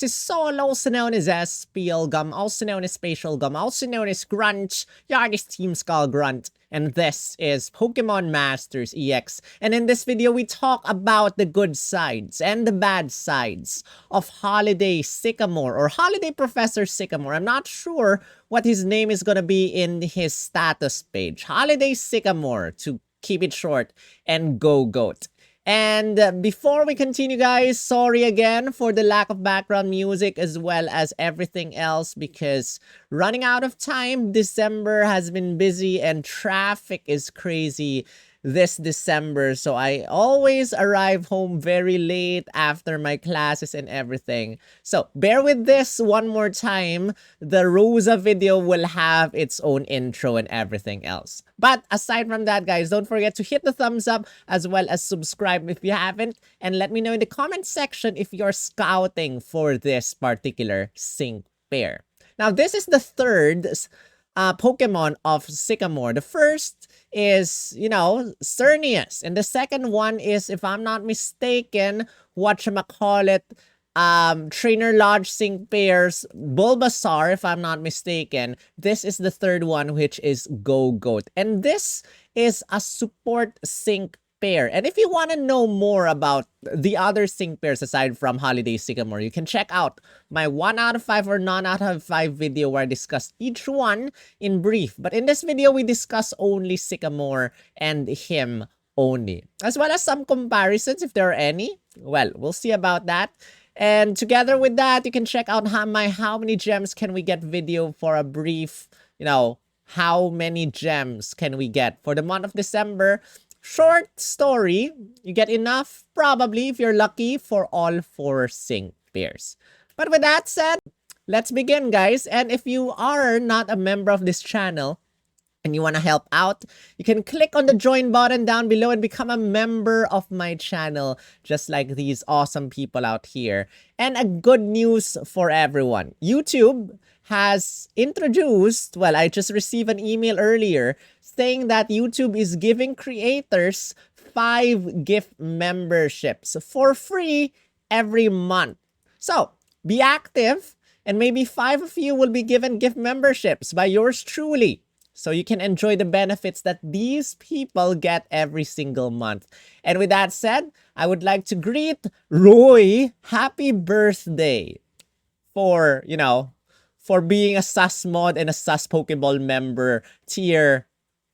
This is Sol, also known as Spiel Gum, also known as Spatial Gum, also known as Grunt. Yeah, this Team Skull Grunt. And this is Pokemon Masters EX. And in this video, we talk about the good sides and the bad sides of Holiday Sycamore or Holiday Professor Sycamore. I'm not sure what his name is gonna be in his status page. Holiday Sycamore, to keep it short, and Gogoat. And before we continue, guys, sorry again for the lack of background music as well as everything else because running out of time. December has been busy and traffic is crazy this December. So I always arrive home very late after my classes and everything. So bear with this one more time. The Rosa video will have its own intro and everything else. But aside from that, guys, don't forget to hit the thumbs up as well as subscribe if you haven't. And let me know in the comment section if you're scouting for this particular sync pair. Now, this is the third Pokemon of Sycamore. The first is, Cernius. And the second one is, if I'm not mistaken, whatchamacallit, Trainer Lodge Sync Pairs, Bulbasaur, if I'm not mistaken. This is the third one, which is Gogoat. And this is a support sync pair. And if you want to know more about the other sync pairs aside from Holiday Sycamore, you can check out my 1 out of 5 or none out of 5 video where I discuss each one in brief. But in this video, we discuss only Sycamore and him only, as well as some comparisons if there are any. Well, we'll see about that. And together with that, you can check out my how many gems can we get video for a brief, how many gems can we get for the month of December. Short story, you get enough, probably, if you're lucky, for all 4 sync pairs. But with that said, let's begin, guys. And if you are not a member of this channel and you want to help out, you can click on the join button down below and become a member of my channel, just like these awesome people out here. And a good news for everyone. YouTube has introduced, well, I just received an email earlier saying that YouTube is giving creators 5 gift memberships for free every month. So be active and maybe 5 of you will be given gift memberships by yours truly. So you can enjoy the benefits that these people get every single month. And with that said, I would like to greet Roy. Happy birthday for, for being a sus mod and a sus Pokeball member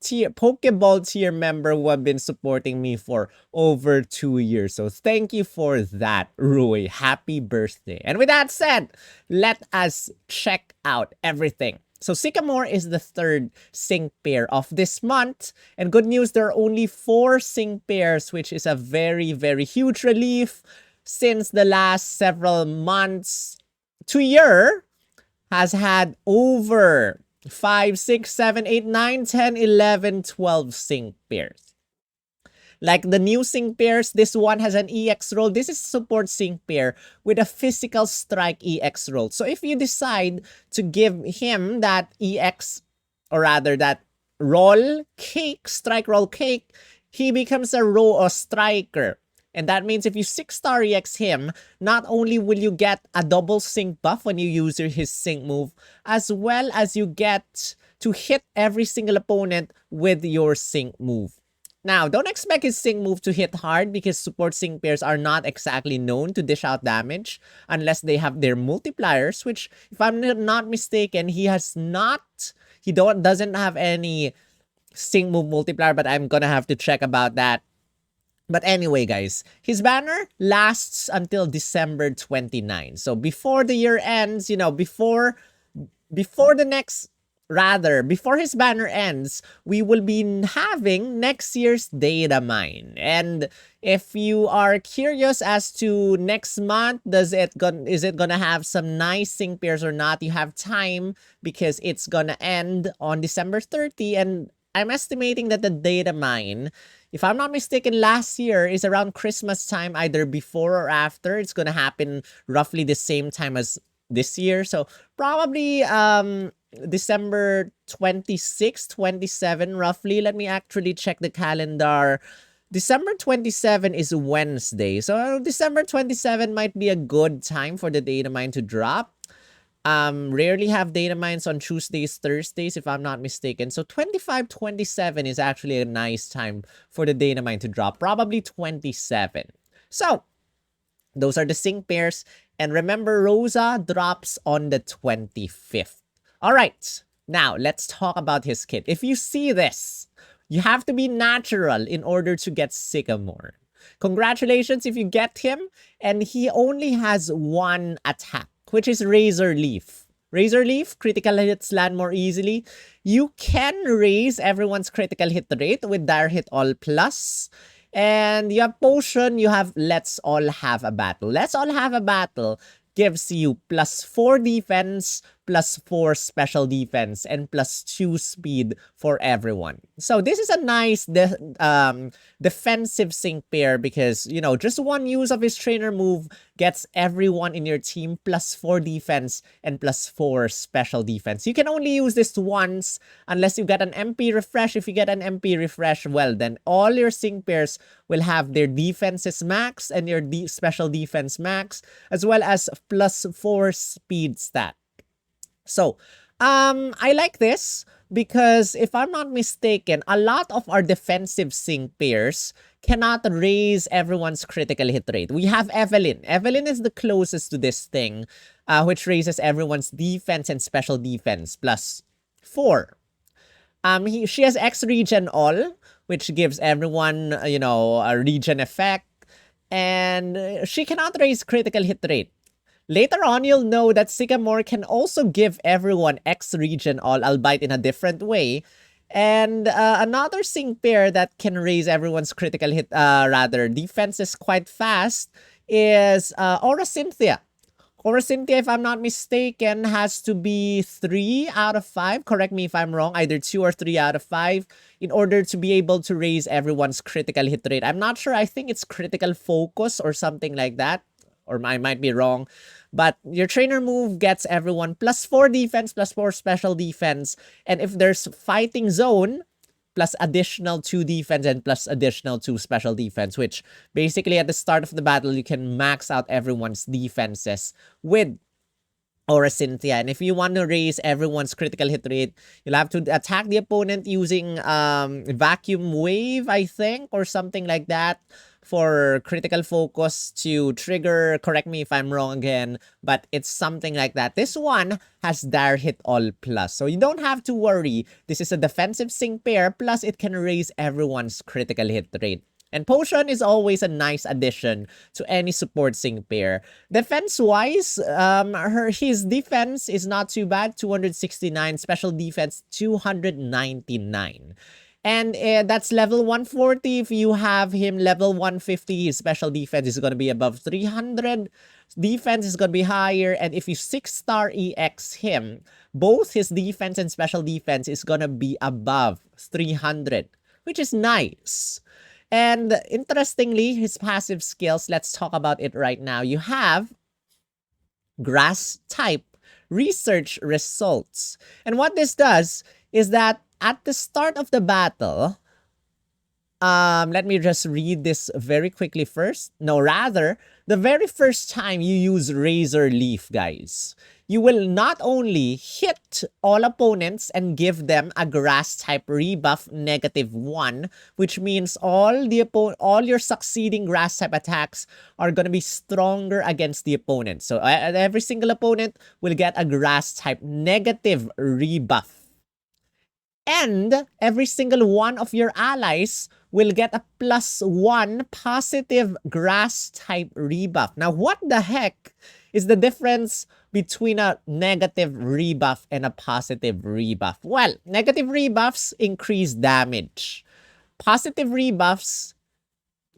Pokeball tier member who have been supporting me for over 2 years. So thank you for that, Rui. Happy birthday. And with that said, let us check out everything. So Sycamore is the third sync pair of this month. And good news, there are only 4 sync pairs, which is a very, very huge relief since the last several months to year has had over 5, 6, 7, 8, 9, 10, 11, 12 sync pairs. Like the new sync pairs, this one has an EX roll. This is support sync pair with a physical strike EX roll. So if you decide to give him that EX, or rather that roll cake, strike roll cake, he becomes a row or striker. And that means if you 6-star EX him, not only will you get a double sync buff when you use his sync move, as well as you get to hit every single opponent with your sync move. Now, don't expect his sync move to hit hard because support sync pairs are not exactly known to dish out damage unless they have their multipliers, which, if I'm not mistaken, he doesn't have any sync move multiplier, but I'm gonna have to check about that. But anyway, guys, his banner lasts until December 29. So before the year ends, before his banner ends, we will be having next year's Datamine. And if you are curious as to next month, is it gonna have some nice sync pairs or not, you have time because it's gonna end on December 30. And I'm estimating that the Datamine, if I'm not mistaken, last year is around Christmas time, either before or after. It's gonna happen roughly the same time as this year. So probably December 26, 27, roughly. Let me actually check the calendar. December 27 is Wednesday. So December 27 might be a good time for the Datamine to drop. Rarely have Datamines on Tuesdays, Thursdays, if I'm not mistaken. So 25, 27 is actually a nice time for the Datamine to drop. Probably 27. So those are the sync pairs. And remember, Rosa drops on the 25th. All right. Now, let's talk about his kit. If you see this, you have to be natural in order to get Sycamore. Congratulations if you get him. And he only has one attack, which is Razor Leaf. Razor Leaf, critical hits land more easily. You can raise everyone's critical hit rate with Dire Hit All Plus. And you have Potion, you have Let's All Have a Battle. Let's All Have a Battle gives you +4 defense, +4 special defense, and +2 speed for everyone. So this is a nice defensive sync pair because, you know, just one use of his trainer move gets everyone in your team +4 defense and +4 special defense. You can only use this once unless you get an MP refresh. If you get an MP refresh, well, then all your sync pairs will have their defenses max and your special defense max, as well as +4 speed stat. So, I like this because if I'm not mistaken, a lot of our defensive sync pairs cannot raise everyone's critical hit rate. We have Evelyn. Evelyn is the closest to this thing, which raises everyone's defense and special defense +4. She has X regen all, which gives everyone, you know, a regen effect. And she cannot raise critical hit rate. Later on, you'll know that Sycamore can also give everyone X regen all, albeit in a different way. And another sync pair that can raise everyone's critical hit, defenses quite fast is Aura Cynthia. Aura Cynthia, if I'm not mistaken, has to be 3 out of 5. Correct me if I'm wrong. Either 2 or 3 out of 5 in order to be able to raise everyone's critical hit rate. I'm not sure. I think it's critical focus or something like that. Or I might be wrong. But your trainer move gets everyone +4 defense, +4 special defense. And if there's fighting zone, plus additional 2 defense and plus additional 2 special defense, which basically at the start of the battle, you can max out everyone's defenses with Aura Cynthia. And if you want to raise everyone's critical hit rate, you'll have to attack the opponent using Vacuum Wave, I think, or something like that, for critical focus to trigger. Correct me if I'm wrong again, but it's something like that. This one has Dire Hit All Plus, so you don't have to worry. This is a defensive sync pair, plus it can raise everyone's critical hit rate. And Potion is always a nice addition to any support sync pair. Defense-wise, his defense is not too bad, 269, special defense 299. And that's level 140. If you have him level 150, his special defense is going to be above 300. Defense is going to be higher. And if you 6-star EX him, both his defense and special defense is going to be above 300, which is nice. And interestingly, his passive skills, let's talk about it right now. You have Grass type research results. And what this does is that at the start of the battle, let me just read this very quickly first. No, rather, the very first time you use Razor Leaf, guys, you will not only hit all opponents and give them a grass type rebuff -1, which means all your succeeding grass type attacks are going to be stronger against the opponent. So every single opponent will get a grass type negative rebuff. And every single one of your allies will get a +1 positive grass type rebuff. Now, what the heck is the difference between a negative rebuff and a positive rebuff? Well, negative rebuffs increase damage. Positive rebuffs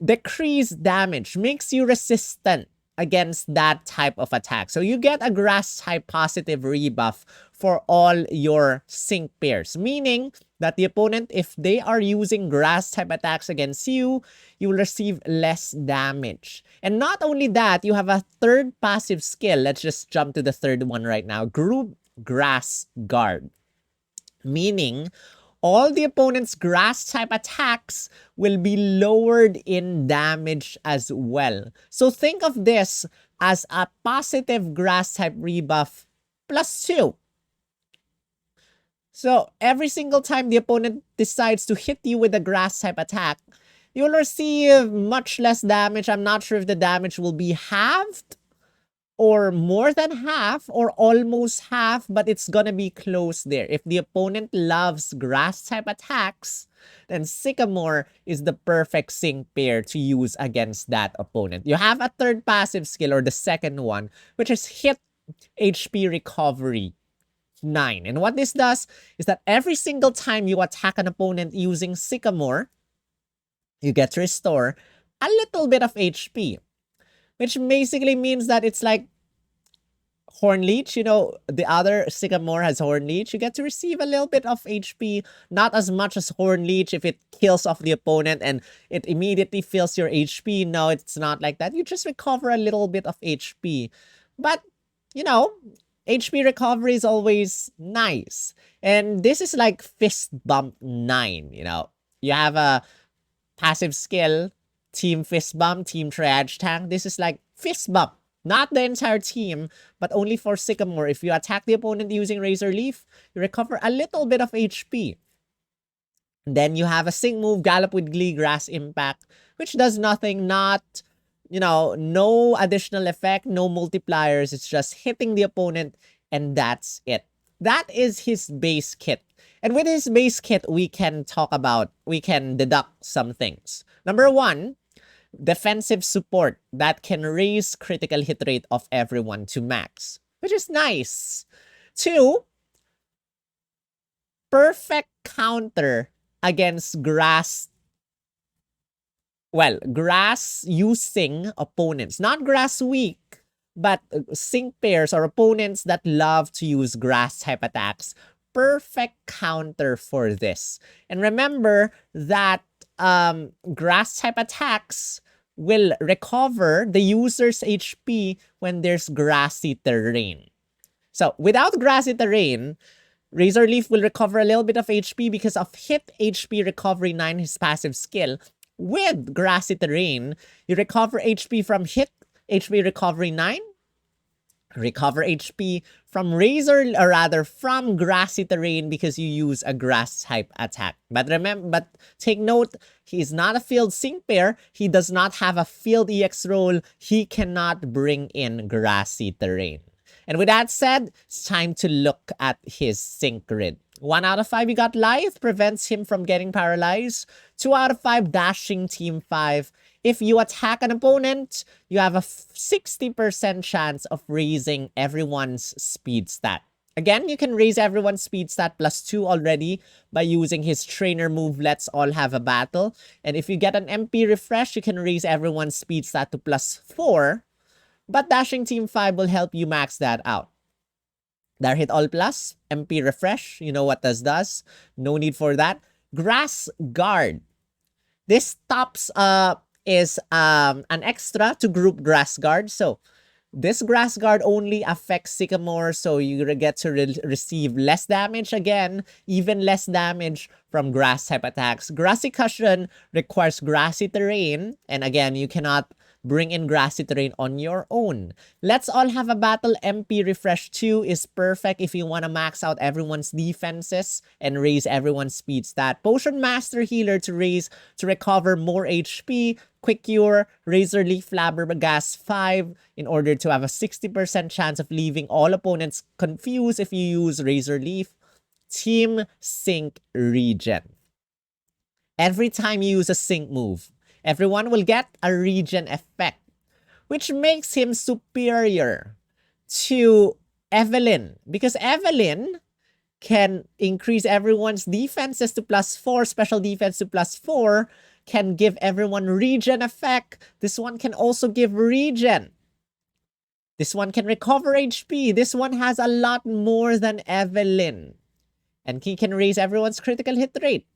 decrease damage, makes you resistant against that type of attack. So you get a grass type positive rebuff for all your sync pairs, meaning that the opponent, if they are using grass type attacks against you, you will receive less damage. And not only that, you have a third passive skill. Let's just jump to the third one right now. Group Grass Guard. Meaning, all the opponent's grass-type attacks will be lowered in damage as well. So think of this as a positive grass-type rebuff +2. So every single time the opponent decides to hit you with a grass-type attack, you'll receive much less damage. I'm not sure if the damage will be halved or more than half or almost half, but it's gonna be close there. If the opponent loves grass-type attacks, then Sycamore is the perfect sync pair to use against that opponent. You have a third passive skill, or the second one, which is Hit HP Recovery 9. And what this does is that every single time you attack an opponent using Sycamore, you get to restore a little bit of HP. Which basically means that it's like Horn Leech. You know, the other Sycamore has Horn Leech. You get to receive a little bit of HP. Not as much as Horn Leech if it kills off the opponent and it immediately fills your HP. No, it's not like that. You just recover a little bit of HP. But, you know, HP recovery is always nice. And this is like Fist Bump 9, you know. You have a passive skill, Team Fist Bump, Team Triage Tank. This is like Fist Bump. Not the entire team, but only for Sycamore. If you attack the opponent using Razor Leaf, you recover a little bit of HP. Then you have a sync move, Gallop with Glee, Grass Impact, which does nothing, not, you know, no additional effect, no multipliers. It's just hitting the opponent, and that's it. That is his base kit. And with his base kit, we can deduct some things. Number one, defensive support that can raise critical hit rate of everyone to max, which is nice. 2, perfect counter against grass using opponents. Not grass weak, but sync pairs or opponents that love to use grass type attacks. Perfect counter for this. And remember that grass type attacks will recover the user's HP when there's grassy terrain. So without grassy terrain, Razor Leaf will recover a little bit of HP because of Hit HP Recovery 9, his passive skill. With grassy terrain, you recover HP from Hit HP Recovery 9, recover HP from from grassy terrain because you use a grass type attack. But take note, he is not a field sync pair. He does not have a field EX role. He cannot bring in grassy terrain. And with that said, it's time to look at his sync grid. 1 out of 5 you got Life, prevents him from getting paralyzed. 2 out of 5 Dashing Team 5. If you attack an opponent, you have a 60% chance of raising everyone's speed stat. Again, you can raise everyone's speed stat +2 already by using his trainer move, Let's All Have a Battle. And if you get an MP refresh, you can raise everyone's speed stat to +4. But Dashing Team 5 will help you max that out. Dar Hit All Plus, MP refresh, you know what this does. No need for that. Grass Guard. This is an extra to group Grass Guard. So this Grass Guard only affects Sycamore, so you get to receive less damage again, even less damage from grass type attacks. Grassy Cushion requires grassy terrain, and again, you cannot bring in grassy terrain on your own. Let's All Have a Battle. MP Refresh 2 is perfect if you want to max out everyone's defenses and raise everyone's speed stat. Potion Master Healer to recover more HP. Quick Cure, Razor Leaf Flabbergas 5 in order to have a 60% chance of leaving all opponents confused if you use Razor Leaf. Team Sync Regen. Every time you use a sync move, everyone will get a regen effect, which makes him superior to Evelyn, because Evelyn can increase everyone's defenses to +4, special defense to +4, can give everyone regen effect. This one can also give regen. This one can recover HP. This one has a lot more than Evelyn. And he can raise everyone's critical hit rate.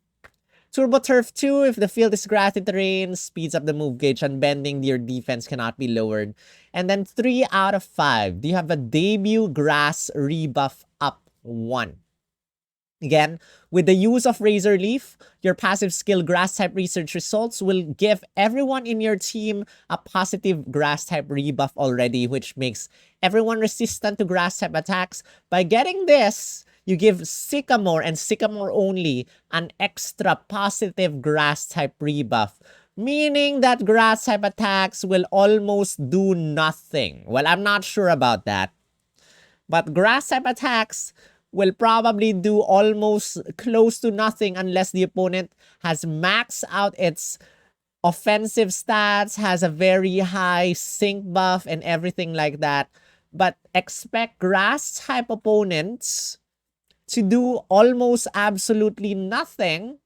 Turbo Turf 2, if the field is grassy terrain, speeds up the move gauge, and bending your defense cannot be lowered. And then 3 out of 5, do you have a debut grass rebuff up 1. Again, with the use of Razor Leaf, your passive skill Grass type research results will give everyone in your team a positive Grass type rebuff already, which makes everyone resistant to Grass type attacks. By getting this, you give Sycamore and Sycamore only an extra positive Grass type rebuff, meaning that Grass type attacks will almost do nothing. Well, I'm not sure about that. But Grass type attacks will probably do almost close to nothing unless the opponent has maxed out its offensive stats, has a very high sync buff and everything like that. But expect Grass type opponents to do almost absolutely nothing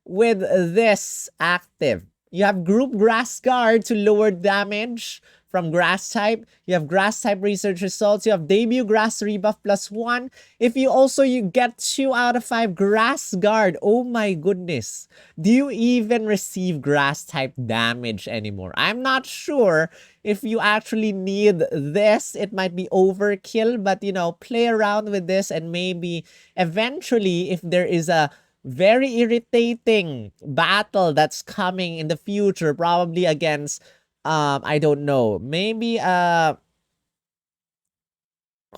with this active. You have Group Grass Guard to lower damage from Grass type. You have Grass type research results. You have Debut Grass Rebuff +1. If you get 2 out of 5 Grass Guard. Oh my goodness. Do you even receive Grass type damage anymore? I'm not sure if you actually need this. It might be overkill, but you know, play around with this and maybe eventually if there is a very irritating battle that's coming in the future, probably against I don't know, maybe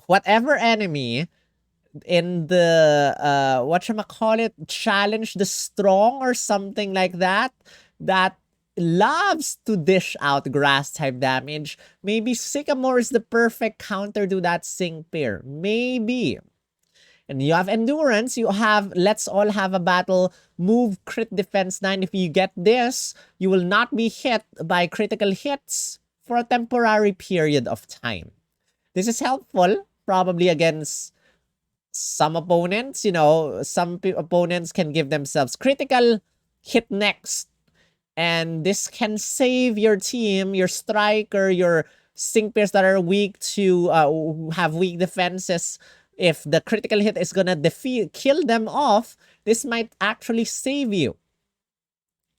whatever enemy in the whatchamacallit, challenge the strong or something like that, that loves to dish out Grass type damage. Maybe Sycamore is the perfect counter to that sync pair. Maybe. And you have Endurance, you have Let's All Have a Battle, move crit defense 9. If you get this, you will not be hit by critical hits for a temporary period of time. This is helpful, probably against some opponents. You know, some opponents can give themselves critical hit next. And this can save your team, your striker, your sync pairs that are weak to have weak defenses. If the critical hit is gonna kill them off, this might actually save you.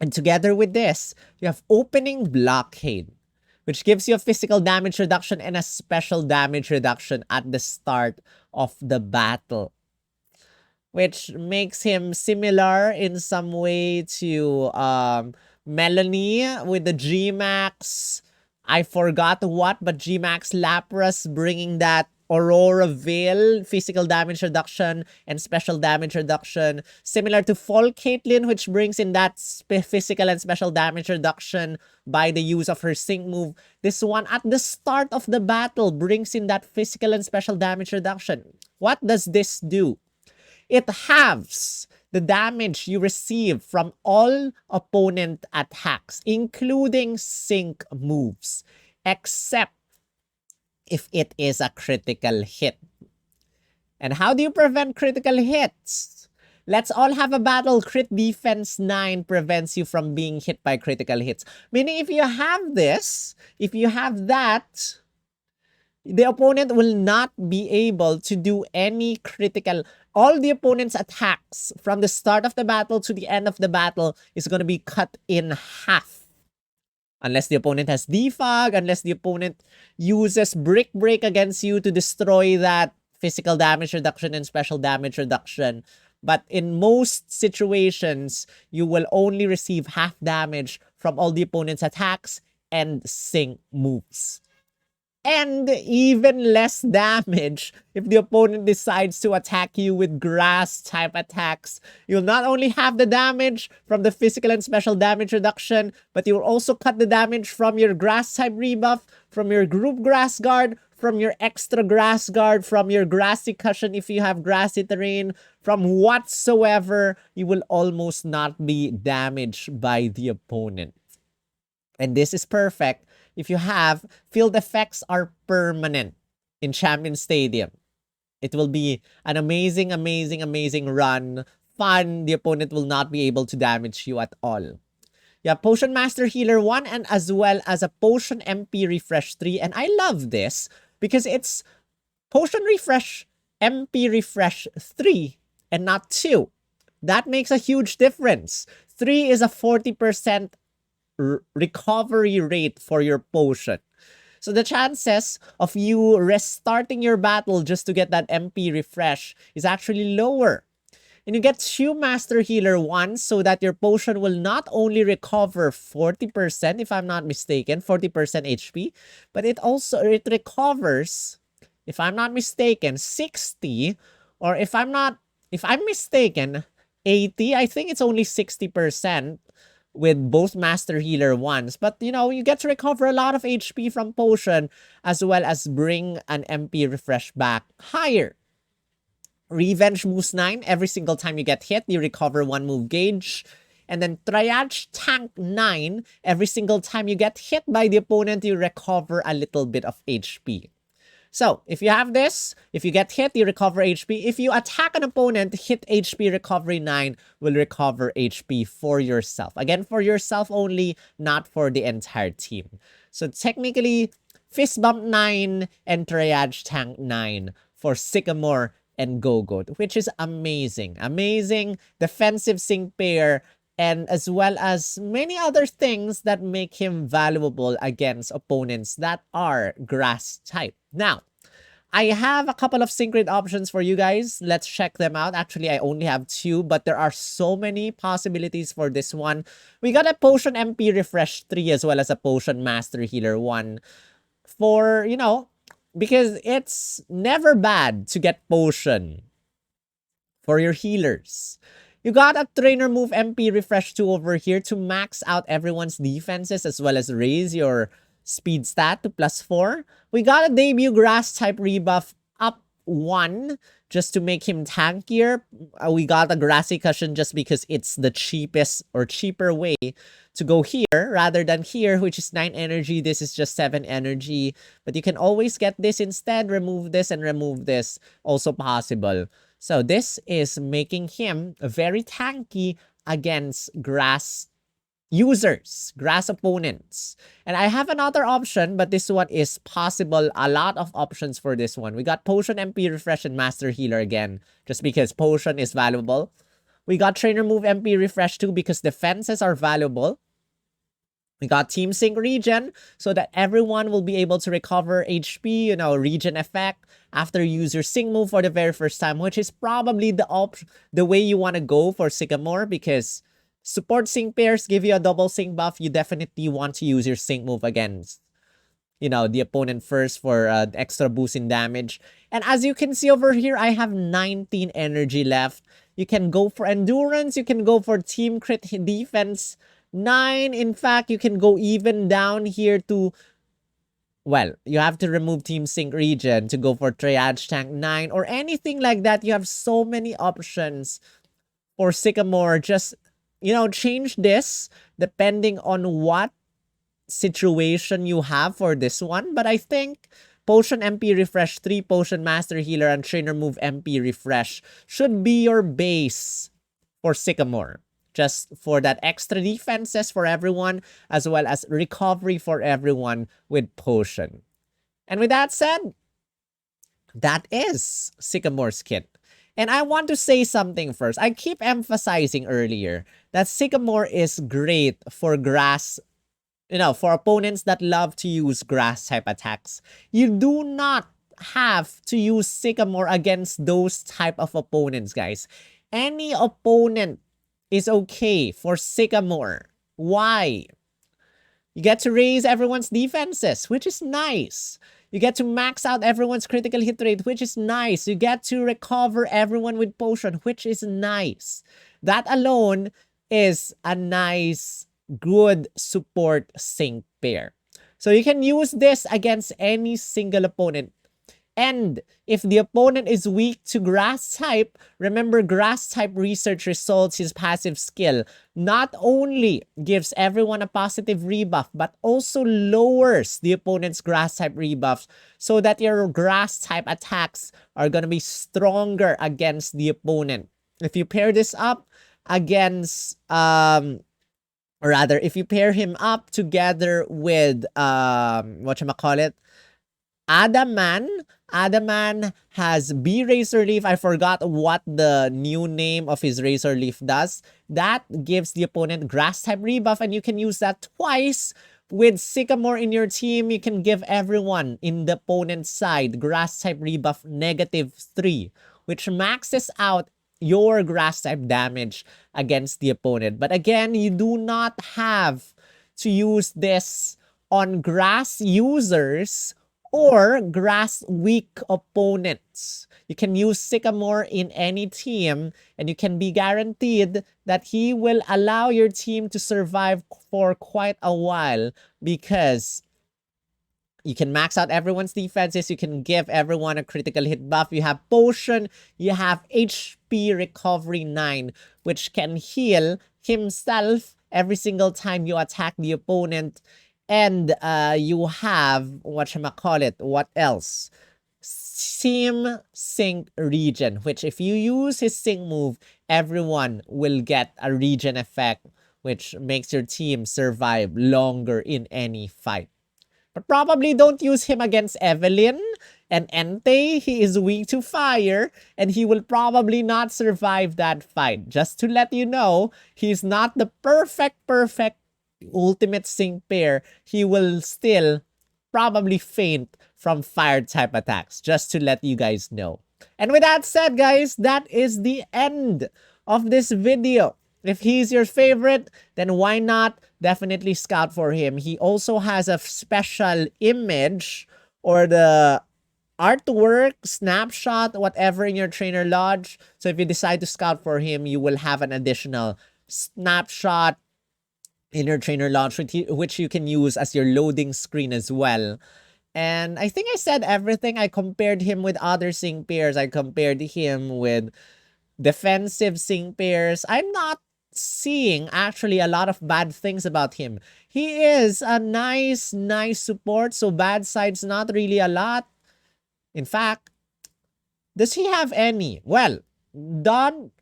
And together with this, you have Opening Blockade, which gives you a physical damage reduction and a special damage reduction at the start of the battle, which makes him similar in some way to Melanie with the G-Max. I forgot what, but G-Max Lapras bringing that Aurora Veil, physical damage reduction and special damage reduction. Similar to Fall Caitlyn, which brings in that physical and special damage reduction by the use of her sync move. This one, at the start of the battle, brings in that physical and special damage reduction. What does this do? It halves the damage you receive from all opponent attacks, including sync moves, except if it is a critical hit. And how do you prevent critical hits? Let's All Have a Battle, crit defense 9 prevents you from being hit by critical hits. Meaning if you have this, if you have that, the opponent will not be able to do any critical. All the opponent's attacks from the start of the battle to the end of the battle is going to be cut in half. Unless the opponent has defog, unless the opponent uses Brick Break against you to destroy that physical damage reduction and special damage reduction. But in most situations, you will only receive half damage from all the opponent's attacks and sync moves. And even less damage if the opponent decides to attack you with Grass type attacks. You'll not only have the damage from the physical and special damage reduction, but you will also cut the damage from your Grass type rebuff, from your Group Grass Guard, from your extra Grass Guard, from your Grassy Cushion if you have grassy terrain, from whatsoever. You will almost not be damaged by the opponent. And this is perfect if you have field effects are permanent in Champion Stadium. It will be an amazing, amazing, amazing run. Fun. The opponent will not be able to damage you at all. You have Potion Master Healer 1 and as well as a Potion MP Refresh 3. And I love this because it's Potion Refresh MP Refresh 3 and not 2. That makes a huge difference. 3 is a 40% recovery rate for your potion. So the chances of you restarting your battle just to get that MP refresh is actually lower. And you get 2 Master Healer ones so that your potion will not only recover 40%, if I'm not mistaken, 40% HP, but it recovers, if I'm not mistaken, 60, or if I'm mistaken, 80. I think it's only 60% with both Master Healer ones. But, you know, you get to recover a lot of HP from potion as well as bring an MP refresh back higher. Revenge boost 9. Every single time you get hit, you recover 1 move gauge. And then Triage Tank 9. Every single time you get hit by the opponent, you recover a little bit of HP. So, if you have this, if you get hit, you recover HP. If you attack an opponent, hit HP recovery 9 will recover HP for yourself. Again, for yourself only, not for the entire team. So, technically, Fist Bump 9 and Triage Tank 9 for Sycamore and Gogoat, which is amazing. Amazing defensive sync pair, and as well as many other things that make him valuable against opponents that are grass type. Now, I have a couple of sync rate options for you guys. Let's check them out. Actually, I only have 2, but there are so many possibilities for this one. We got a Potion MP Refresh 3 as well as a Potion Master Healer 1 for, you know, because it's never bad to get potion for your healers. You got a Trainer Move MP Refresh 2 over here to max out everyone's defenses as well as raise your speed stat to +4. We got a Debut Grass type rebuff up 1 just to make him tankier. We got a Grassy Cushion just because it's the cheapest or cheaper way to go here rather than here, which is 9 energy. This is just 7 energy. But you can always get this instead. Remove this and remove this. Also possible. So this is making him very tanky against grass users, grass opponents. And I have another option, but this one is possible. A lot of options for this one. We got Potion MP Refresh and Master Healer again, just because Potion is valuable. We got Trainer Move MP Refresh too because defenses are valuable. We got Team Sync Regen so that everyone will be able to recover HP, you know, regen effect after you use your Sync move for the very first time, which is probably the way you want to go for Sycamore because support sync pairs give you a double sync buff. You definitely want to use your sync move against, you know, the opponent first for extra boost in damage. And as you can see over here, I have 19 energy left. You can go for endurance. You can go for team crit defense 9. In fact, you can go even down here to, well, you have to remove team sync regen to go for triage tank 9 or anything like that. You have so many options for Sycamore. Just, you know, change this depending on what situation you have for this one. But I think Potion MP Refresh 3, Potion Master Healer, and Trainer Move MP Refresh should be your base for Sycamore. Just for that extra defenses for everyone, as well as recovery for everyone with Potion. And with that said, that is Sycamore's kit. And I want to say something first. I keep emphasizing earlier that Sycamore is great for grass, you know, for opponents that love to use grass type attacks. You do not have to use Sycamore against those type of opponents, guys. Any opponent is okay for Sycamore. Why? You get to raise everyone's defenses, which is nice. You get to max out everyone's critical hit rate, which is nice. You get to recover everyone with potion, which is nice. That alone is a nice, good support sync pair. So you can use this against any single opponent. And if the opponent is weak to grass type, remember grass type research results, his passive skill, not only gives everyone a positive rebuff, but also lowers the opponent's grass type rebuffs so that your grass type attacks are going to be stronger against the opponent. If you pair this up against, or rather, if you pair him up together with, whatchamacallit, Datamine has B Razor Leaf. I forgot what the new name of his Razor Leaf does. That gives the opponent grass type rebuff, and you can use that twice With Sycamore in your team, you can give everyone in the opponent's side grass type rebuff -3, which maxes out your grass type damage against the opponent. But again, you do not have to use this on grass users or grass weak opponents. You can use Sycamore in any team, and you can be guaranteed that he will allow your team to survive for quite a while, because you can max out everyone's defenses. You can give everyone a critical hit buff. You have potion. You have HP recovery 9, which can heal himself every single time you attack the opponent. And you have, whatchamacallit, what else? Team Sync Regen, which if you use his Sync move, everyone will get a regen effect, which makes your team survive longer in any fight. But probably don't use him against Evelyn and Entei. He is weak to fire, and he will probably not survive that fight. Just to let you know, he's not the perfect ultimate sync pair. He will still probably faint from fire type attacks. Just to let you guys know. And with that said, guys, that is the end of this video. If he's your favorite, then why not definitely scout for him. He also has a special image or the artwork, snapshot, whatever in your trainer lodge. So if you decide to scout for him, you will have an additional snapshot in your trainer lodge, which you can use as your loading screen as well. And I think I said everything. I compared him with other sync pairs. I compared him with defensive sync pairs. I'm not seeing actually a lot of bad things about him. He is a nice support, so bad side's not really a lot. In fact, does he have any? Well, don't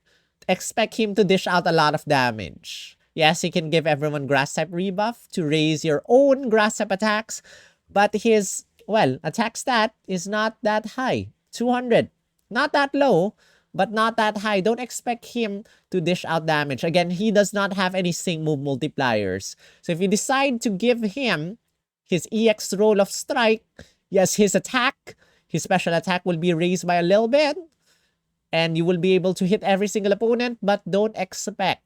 expect him to dish out a lot of damage. Yes, he can give everyone grass type rebuff to raise your own grass type attacks, but his, well, attack stat is not that high. 200. Not that low, but not that high. Don't expect him to dish out damage. Again, he does not have any sync move multipliers. So if you decide to give him his EX roll of strike, yes, his special attack will be raised by a little bit, and you will be able to hit every single opponent, but don't expect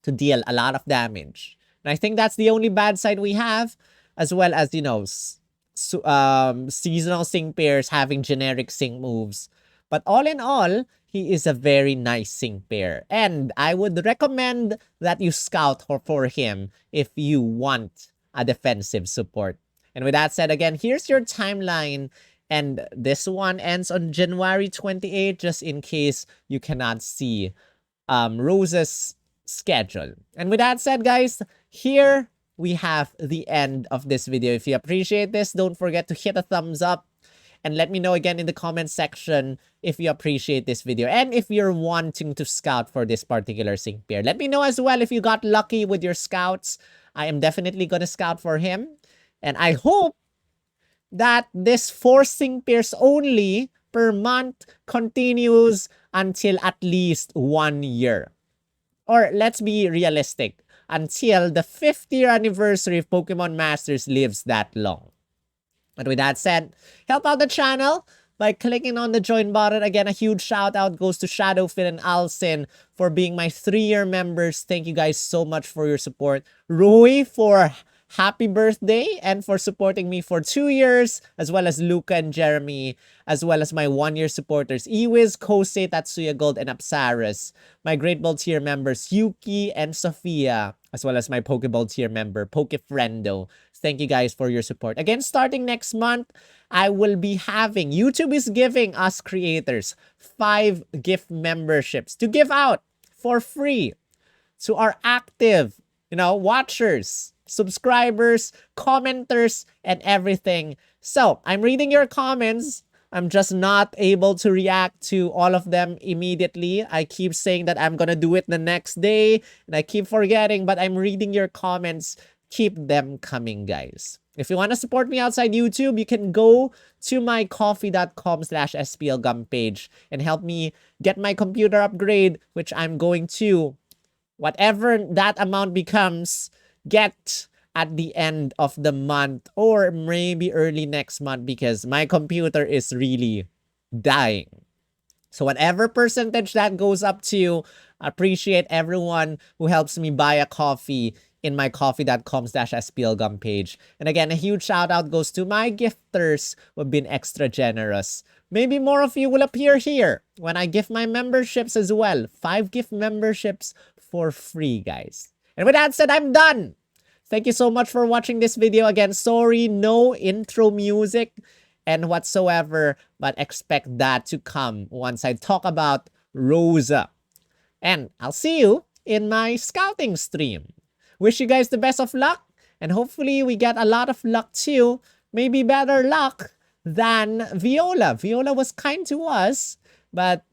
to deal a lot of damage. And I think that's the only bad side we have, as well as, you know, seasonal sync pairs having generic sync moves. But all in all, he is a very nice sync pair. And I would recommend that you scout for him if you want a defensive support. And with that said, again, here's your timeline. And this one ends on January 28, just in case you cannot see Rose's schedule. And with that said, guys, here we have the end of this video. If you appreciate this, don't forget to hit a thumbs up. And let me know again in the comment section if you appreciate this video and if you're wanting to scout for this particular sync pair. Let me know as well if you got lucky with your scouts. I am definitely going to scout for him. And I hope that this 4 sync pairs only per month continues until at least 1 year. Or let's be realistic, until the 5th year anniversary of Pokemon Masters lives that long. And with that said, help out the channel by clicking on the join button. Again, a huge shout out goes to Shadowfin and Alcin for being my 3-year members. Thank you guys so much for your support. Rui for happy birthday and for supporting me for 2 years, as well as Luca and Jeremy, as well as my 1-year supporters, Ewiz, Kosei, Tatsuya Gold, and Apsaris. My Great Ball tier members, Yuki and Sophia, as well as my Pokeball tier member, Pokefriendo. Thank you guys for your support. Again, starting next month, I will be having, YouTube is giving us creators 5 gift memberships to give out for free to our active, watchers, subscribers, commenters, and everything. So, I'm reading your comments. I'm just not able to react to all of them immediately. I keep saying that I'm gonna do it the next day, and I keep forgetting, but I'm reading your comments. Keep them coming, guys. If you want to support me outside YouTube, you can go to my coffee.com/SPLgum page and help me get my computer upgrade, which I'm going to, whatever that amount becomes, get at the end of the month or maybe early next month because my computer is really dying. So whatever percentage that goes up to, appreciate everyone who helps me buy a coffee in my coffee.com/SPLGum page. And again, a huge shout out goes to my gifters who have been extra generous. Maybe more of you will appear here when I give my memberships as well. 5 gift memberships for free, guys. And with that said, I'm done. Thank you so much for watching this video. Again, sorry, no intro music and whatsoever, but expect that to come once I talk about Rosa. And I'll see you in my scouting stream. Wish you guys the best of luck, and hopefully we get a lot of luck too. Maybe better luck than Viola. Viola was kind to us, but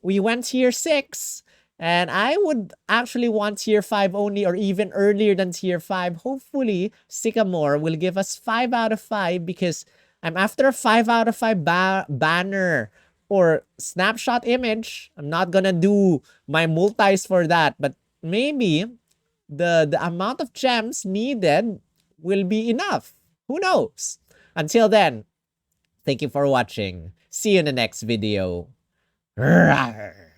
we went tier 6. And I would actually want tier 5 only, or even earlier than tier 5. Hopefully, Sycamore will give us 5 out of 5 because I'm after a 5 out of 5 banner or snapshot image. I'm not gonna do my multis for that, but maybe the amount of gems needed will be enough. Who knows? Until then, thank you for watching. See you in the next video. Rawr.